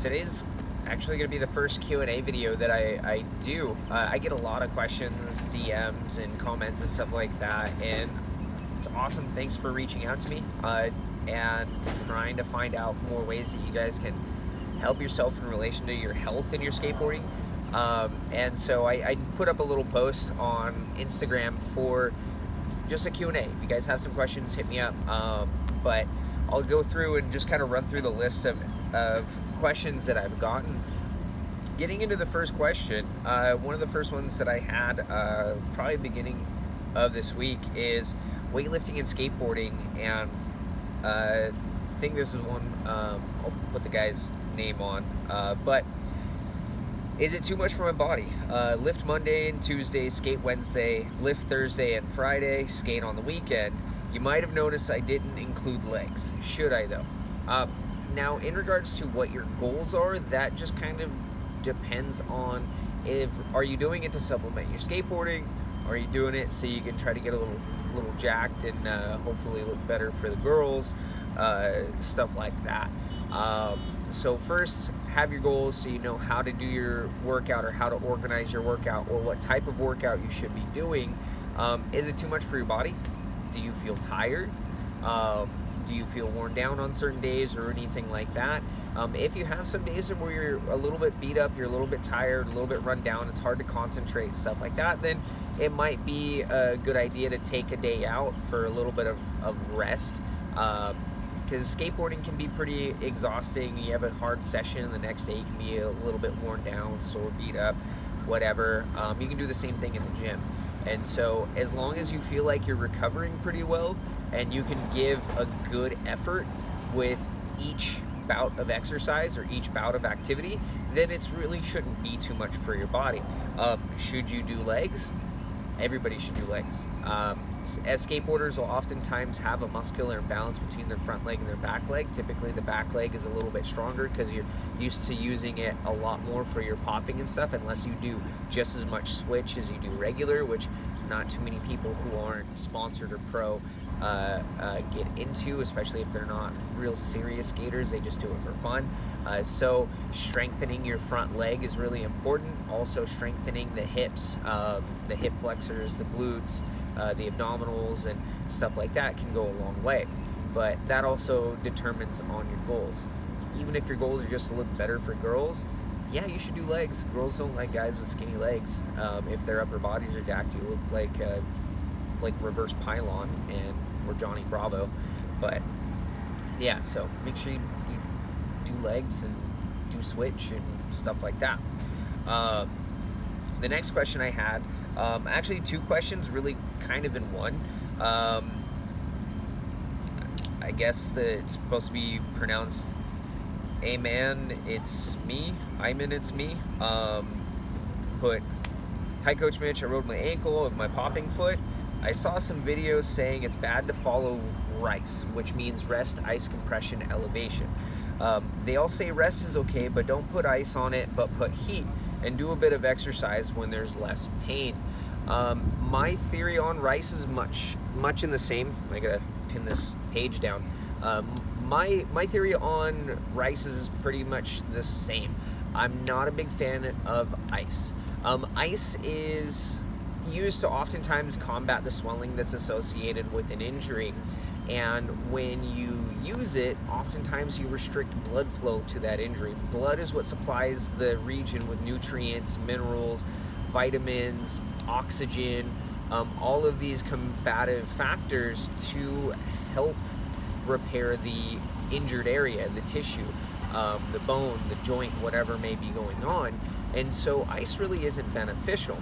Today's actually going to be the first Q&A video that I do. I get a lot of questions, DMs, and comments and stuff like that, and it's awesome. Thanks for reaching out to me and trying to find out more ways that you guys can help yourself in relation to your health and your skateboarding. And so I put up a little post on Instagram for just a Q&A. If you guys have some questions, hit me up. But I'll go through and just kind of run through the list of questions that I've gotten. Getting into the first question, one of the first ones that I had probably beginning of this week is weightlifting and skateboarding, and I think this is one, I'll put the guy's name on, but is it too much for my body? Lift Monday and Tuesday, skate Wednesday, lift Thursday and Friday, skate on the weekend. You might have noticed I didn't include legs. Should I though? Now, in regards to what your goals are, that just kind of depends on are you doing it to supplement your skateboarding? Are you doing it so you can try to get a little jacked and hopefully look better for the girls? Stuff like that. So first, have your goals so you know how to do your workout or how to organize your workout or what type of workout you should be doing. Is it too much for your body? Do you feel tired? Do you feel worn down on certain days or anything like that? If you have some days where you're a little bit beat up, you're a little bit tired, a little bit run down, it's hard to concentrate, stuff like that, then it might be a good idea to take a day out for a little bit of rest. Because skateboarding can be pretty exhausting. You have a hard session, the next day you can be a little bit worn down, sore, beat up, whatever. You can do the same thing in the gym. And so as long as you feel like you're recovering pretty well and you can give a good effort with each bout of exercise or each bout of activity, then it really shouldn't be too much for your body. Should you do legs? Everybody should do legs. As skateboarders will oftentimes have a muscular imbalance between their front leg and their back leg. Typically the back leg is a little bit stronger because you're used to using it a lot more for your popping and stuff, unless you do just as much switch as you do regular, which not too many people who aren't sponsored or pro get into, especially if they're not real serious skaters. They just do it for fun. So strengthening your front leg is really important. Also strengthening the hips, the hip flexors, the glutes, the abdominals and stuff like that can go a long way. But that also determines on your goals. Even if your goals are just to look better for girls, yeah, you should do legs. Girls don't like guys with skinny legs. If their upper bodies are jacked, you look like reverse pylon or Johnny Bravo. But yeah, so make sure you do legs and do switch and stuff like that. The next question I had, actually two questions really kind of in one. I guess that it's supposed to be pronounced Amen, it's me. Iman, it's me. Put, hi Coach Mitch, I rolled my ankle of my popping foot. I saw some videos saying it's bad to follow RICE, which means rest, ice, compression, elevation. They all say rest is okay, but don't put ice on it, but put heat and do a bit of exercise when there's less pain. My theory on RICE is much in the same. I gotta pin this page down. My theory on RICE is pretty much the same. I'm not a big fan of ice. Ice is used to oftentimes combat the swelling that's associated with an injury, and when you use it, oftentimes you restrict blood flow to that injury. Blood is what supplies the region with nutrients, minerals, vitamins, oxygen, all of these combative factors to help repair the injured area, the tissue, the bone, the joint, whatever may be going on. And so ice really isn't beneficial.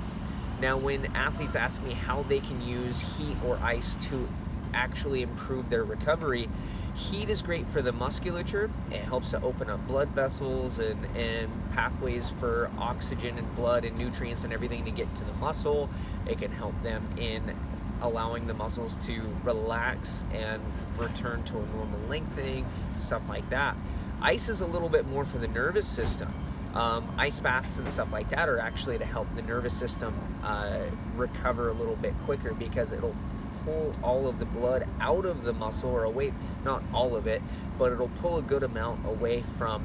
Now, when athletes ask me how they can use heat or ice to actually improve their recovery, heat is great for the musculature. It helps to open up blood vessels and pathways for oxygen and blood and nutrients and everything to get to the muscle. It can help them in allowing the muscles to relax and return to a normal lengthening, stuff like that. Ice is a little bit more for the nervous system. Ice baths and stuff like that are actually to help the nervous system recover a little bit quicker, because it'll pull all of the blood out of the muscle, or away, not all of it, but it'll pull a good amount away from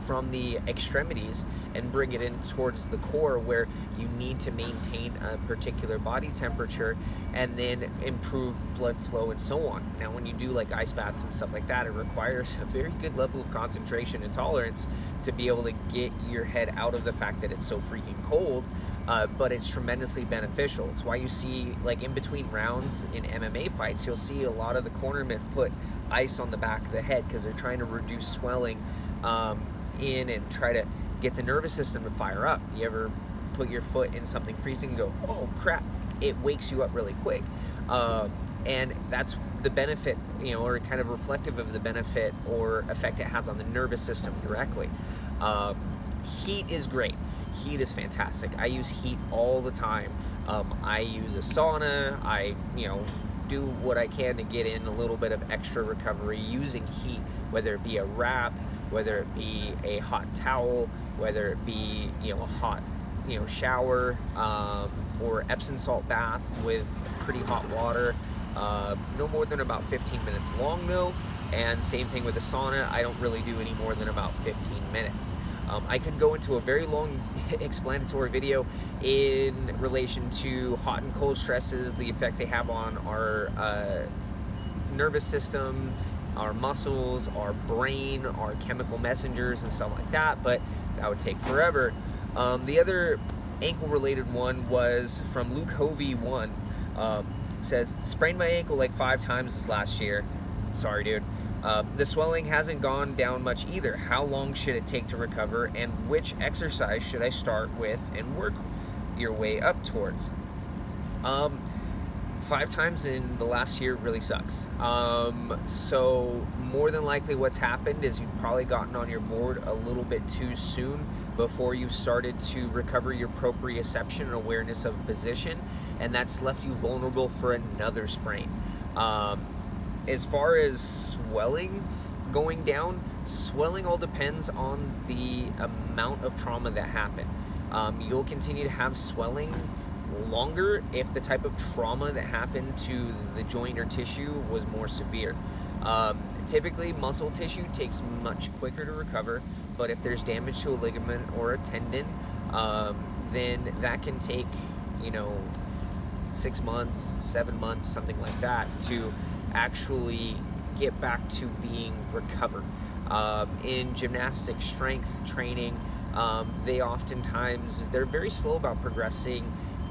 from the extremities and bring it in towards the core, where you need to maintain a particular body temperature and then improve blood flow and so on. Now, when you do like ice baths and stuff like that, it requires a very good level of concentration and tolerance to be able to get your head out of the fact that it's so freaking cold. But it's tremendously beneficial. It's why you see, like, in between rounds in MMA fights, you'll see a lot of the cornermen put ice on the back of the head because they're trying to reduce swelling in and try to get the nervous system to fire up. You ever put your foot in something freezing and go, oh crap, it wakes you up really quick. And that's the benefit, you know, or kind of reflective of the benefit or effect it has on the nervous system directly. Heat is great. Heat is fantastic. I use heat all the time. I use a sauna. I, you know, do what I can to get in a little bit of extra recovery using heat, whether it be a wrap, whether it be a hot towel, whether it be, you know, a hot, you know, shower, or Epsom salt bath with pretty hot water. No more than about 15 minutes long though, and same thing with the sauna. I don't really do any more than about 15 minutes. I could go into a very long explanatory video in relation to hot and cold stresses, the effect they have on our nervous system, our muscles, our brain, our chemical messengers and stuff like that, but that would take forever. The other ankle related one was from Luke Hovey 1. Says, sprained my ankle like 5 times this last year. Sorry, dude. The swelling hasn't gone down much either. How long should it take to recover, and which exercise should I start with and work your way up towards? 5 times in the last year really sucks. So more than likely what's happened is you've probably gotten on your board a little bit too soon before you started to recover your proprioception and awareness of position, and that's left you vulnerable for another sprain. As far as swelling going down, swelling all depends on the amount of trauma that happened. You'll continue to have swelling longer if the type of trauma that happened to the joint or tissue was more severe. Typically, muscle tissue takes much quicker to recover, but if there's damage to a ligament or a tendon, then that can take, you know, 6 months, 7 months, something like that, to actually get back to being recovered. In gymnastic strength training, they're very slow about progressing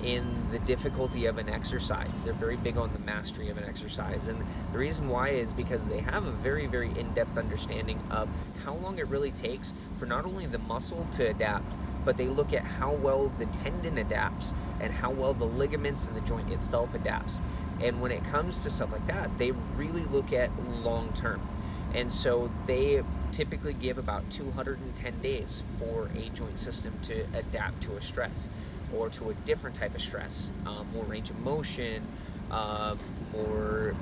in the difficulty of an exercise. They're very big on the mastery of an exercise, and the reason why is because they have a very, very in-depth understanding of how long it really takes for not only the muscle to adapt, but they look at how well the tendon adapts and how well the ligaments and the joint itself adapts. And when it comes to stuff like that, they really look at long term. And so they typically give about 210 days for a joint system to adapt to a stress or to a different type of stress, more range of motion, more,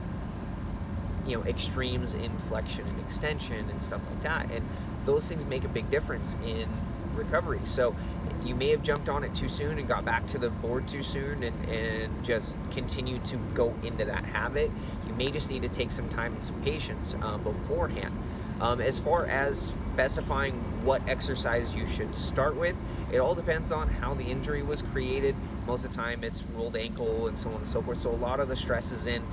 you know, extremes in flexion and extension and stuff like that. And those things make a big difference in recovery. So you may have jumped on it too soon and got back to the board too soon and just continue to go into that habit. You may just need to take some time and some patience beforehand. As far as specifying what exercise you should start with, it all depends on how the injury was created. Most of the time it's rolled ankle and so on and so forth. So a lot of the stress is in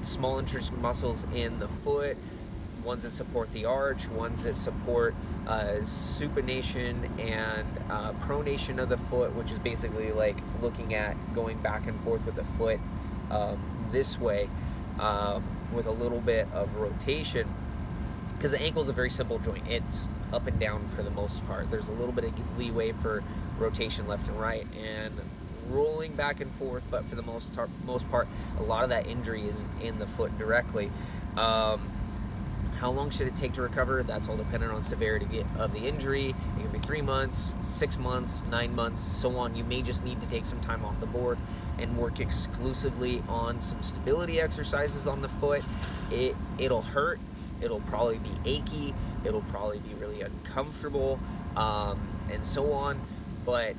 small intrinsic muscles in the foot, ones that support the arch, ones that support supination and pronation of the foot, which is basically like looking at going back and forth with the foot this way with a little bit of rotation, because the ankle is a very simple joint. It's up and down for the most part. There's a little bit of leeway for rotation left and right and rolling back and forth, but for the most part, a lot of that injury is in the foot directly. How long should it take to recover? That's all dependent on severity of the injury. It can be 3 months, 6 months, 9 months, so on. You may just need to take some time off the board and work exclusively on some stability exercises on the foot. It'll hurt. It'll probably be achy. It'll probably be really uncomfortable, and so on. But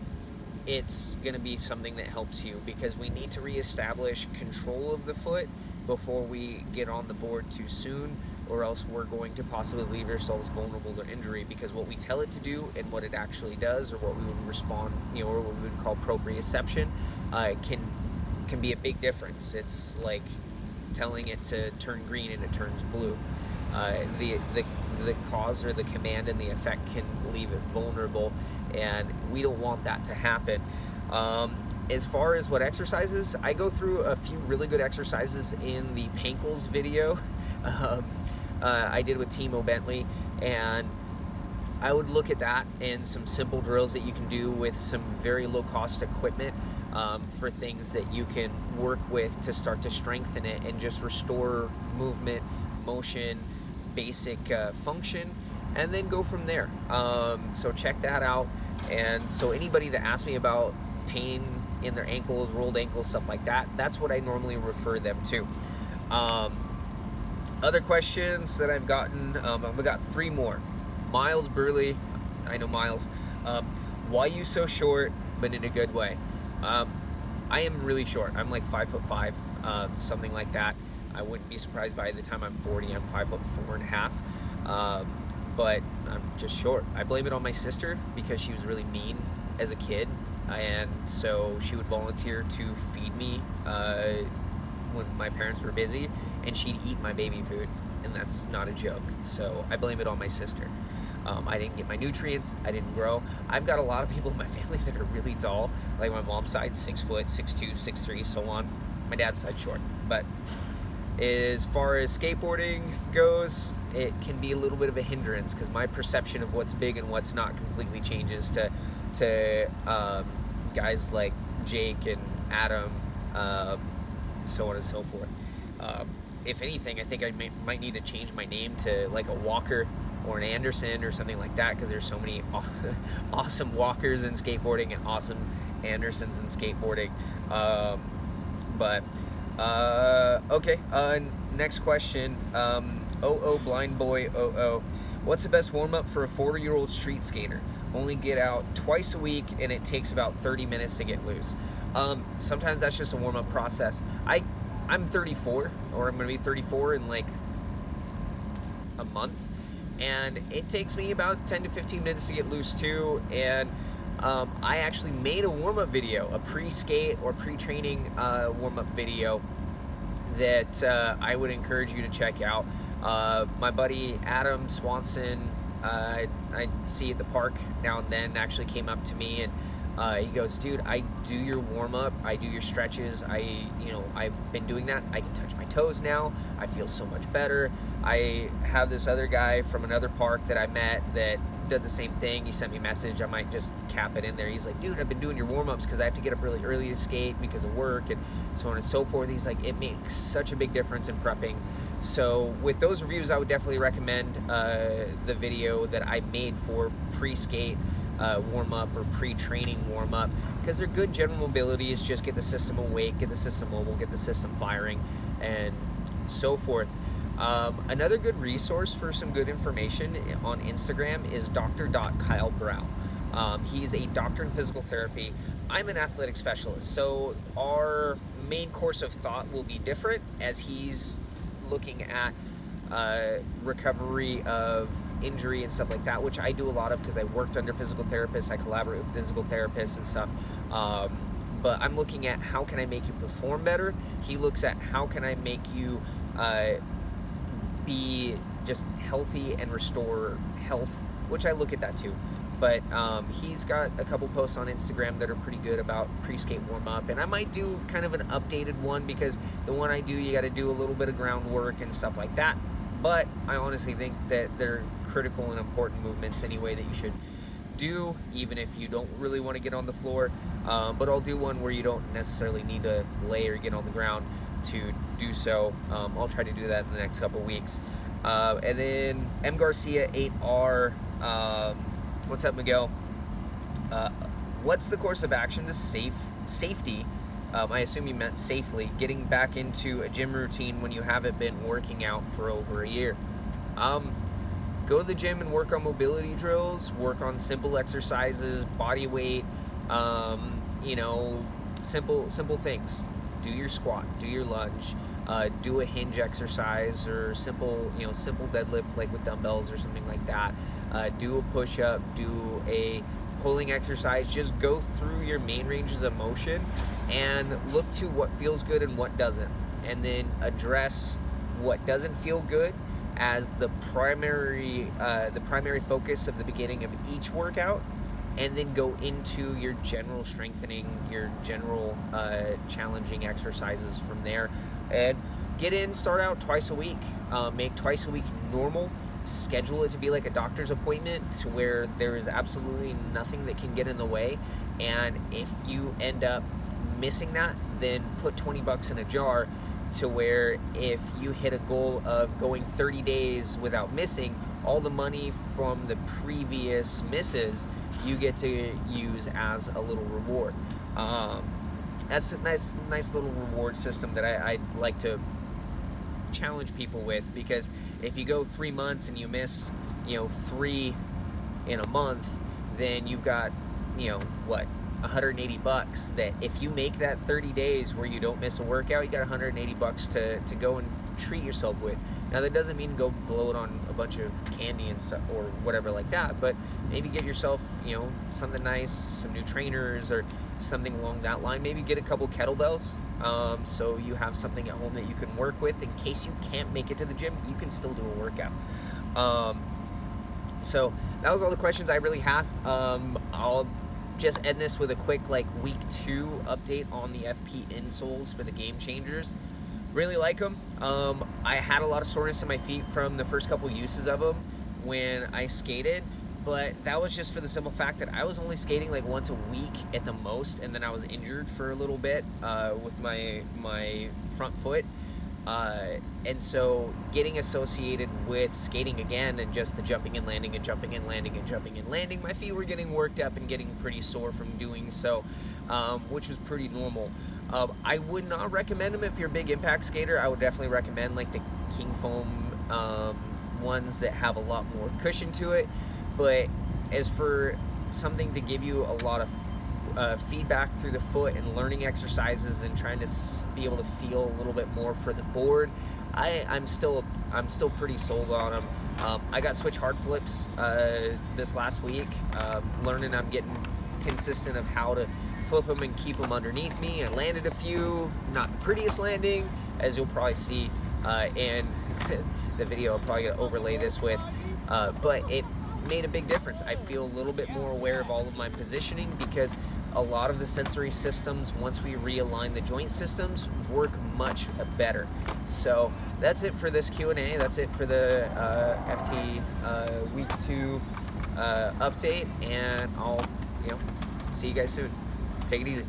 it's going to be something that helps you, because we need to reestablish control of the foot before we get on the board too soon. or else we're going to possibly leave ourselves vulnerable to injury, because what we tell it to do and what it actually does, or what we would respond, or what we would call proprioception, can be a big difference. It's like telling it to turn green and it turns blue. The cause or the command and the effect can leave it vulnerable, and we don't want that to happen. As far as what exercises, I go through a few really good exercises in the Pankles video I did with Timo Bentley, and I would look at that and some simple drills that you can do with some very low cost equipment for things that you can work with to start to strengthen it and just restore movement, motion, basic function, and then go from there. So check that out. And so anybody that asks me about pain in their ankles, rolled ankles, stuff like that, that's what I normally refer them to. Other questions that I've gotten, I've got 3 more. Miles Burley, I know Miles, why you so short, but in a good way? I am really short. I'm like 5'5", something like that. I wouldn't be surprised by the time I'm 40. I'm 5'4.5", but I'm just short. I blame it on my sister because she was really mean as a kid, and so she would volunteer to feed me when my parents were busy, and she'd eat my baby food, and that's not a joke. So I blame it on my sister. I didn't get my nutrients, I didn't grow. I've got a lot of people in my family that are really tall, like my mom's side, 6 foot, 6'2", 6'3", so on. My dad's side short. But as far as skateboarding goes, it can be a little bit of a hindrance, because my perception of what's big and what's not completely changes to guys like Jake and Adam, so on and so forth. If anything, I think I might need to change my name to like a Walker or an Anderson or something like that, because there's so many awesome Walkers in skateboarding and awesome Andersons in skateboarding. Okay, next question. Blind Boy what's the best warm-up for a 40-year-old street skater? Only get out twice a week, and it takes about 30 minutes to get loose. Sometimes that's just a warm-up process. I'm 34, or I'm going to be 34 in like a month, and it takes me about 10 to 15 minutes to get loose too. And I actually made a warm-up video, a pre-skate or pre-training warm-up video that I would encourage you to check out. My buddy Adam Swanson, I see at the park now and then, actually came up to me, and he goes, dude, I do your warm-up, I do your stretches, I've been doing that, I can touch my toes now, I feel so much better. I have this other guy from another park that I met that did the same thing. He sent me a message, I might just cap it in there. He's like, dude, I've been doing your warm-ups because I have to get up really early to skate because of work and so on and so forth. He's like, it makes such a big difference in prepping. So with those reviews, I would definitely recommend the video that I made for pre-skate warm-up or pre-training warm-up, because they're good general mobility. It's just get the system awake, get the system mobile, get the system firing, and so forth. Another good resource for some good information on Instagram is Dr. Kyle Brow. He's a doctor in physical therapy. I'm an athletic specialist, so our main course of thought will be different, as he's looking at recovery of injury and stuff like that, which I do a lot of because I worked under physical therapists. I collaborate with physical therapists and stuff. But I'm looking at how can I make you perform better. He looks at how can I make you be just healthy and restore health, which I look at that too. But he's got a couple posts on Instagram that are pretty good about pre-skate warm-up, and I might do kind of an updated one, because the one I do, you got to do a little bit of groundwork and stuff like that. But I honestly think that they're critical and important movements anyway that you should do, even if you don't really want to get on the floor. But I'll do one where you don't necessarily need to lay or get on the ground to do so. I'll try to do that in the next couple weeks. And then M Garcia 8R, what's up, Miguel? What's the course of action to safety? I assume you meant safely getting back into a gym routine when you haven't been working out for over a year. Go to the gym and work on mobility drills, work on simple exercises, body weight, simple things. Do your squat, do your lunge, do a hinge exercise or simple deadlift like with dumbbells or something like that. Do a push-up, do a pulling exercise. Just go through your main ranges of motion and look to what feels good and what doesn't, and then address what doesn't feel good as the primary focus of the beginning of each workout, and then go into your general strengthening, your general challenging exercises from there. And start out twice a week. Make twice a week normal. Schedule it to be like a doctor's appointment, to where there is absolutely nothing that can get in the way. And if you end up missing that, then put 20 bucks in a jar, to where if you hit a goal of going 30 days without missing, all the money from the previous misses you get to use as a little reward. That's a nice little reward system that I like to challenge people with, because if you go 3 months and you miss 3 in a month, then you've got what, 180 bucks, that if you make that 30 days where you don't miss a workout, you got 180 bucks to go and treat yourself with. Now that doesn't mean go blow it on a bunch of candy and stuff or whatever like that, but maybe get yourself something nice, some new trainers or something along that line. Maybe get a couple kettlebells, so you have something at home that you can work with in case you can't make it to the gym. You can still do a workout. So that was all the questions I really had. I'll just end this with a quick week 2 update on the FP insoles for the Gamechangers. Really like them. I had a lot of soreness in my feet from the first couple uses of them when I skated, but that was just for the simple fact that I was only skating once a week at the most, and then I was injured for a little bit with my front foot. And so getting associated with skating again and just the jumping and landing and jumping and landing and jumping and landing, my feet were getting worked up and getting pretty sore from doing so, which was pretty normal. I would not recommend them if you're a big impact skater. I would definitely recommend the King Foam ones that have a lot more cushion to it. But as for something to give you a lot of feedback through the foot and learning exercises and trying to be able to feel a little bit more for the board, I'm still pretty sold on them. I got switch hard flips this last week, learning. I'm getting consistent of how to flip them and keep them underneath me. I landed a few, not the prettiest landing, as you'll probably see in the video. I'm probably gonna overlay this with, but it made a big difference. I feel a little bit more aware of all of my positioning, because a lot of the sensory systems, once we realign the joint systems, work much better. So that's it for this Q&A. That's it for the FT week 2 update, and I'll see you guys soon. Take it easy.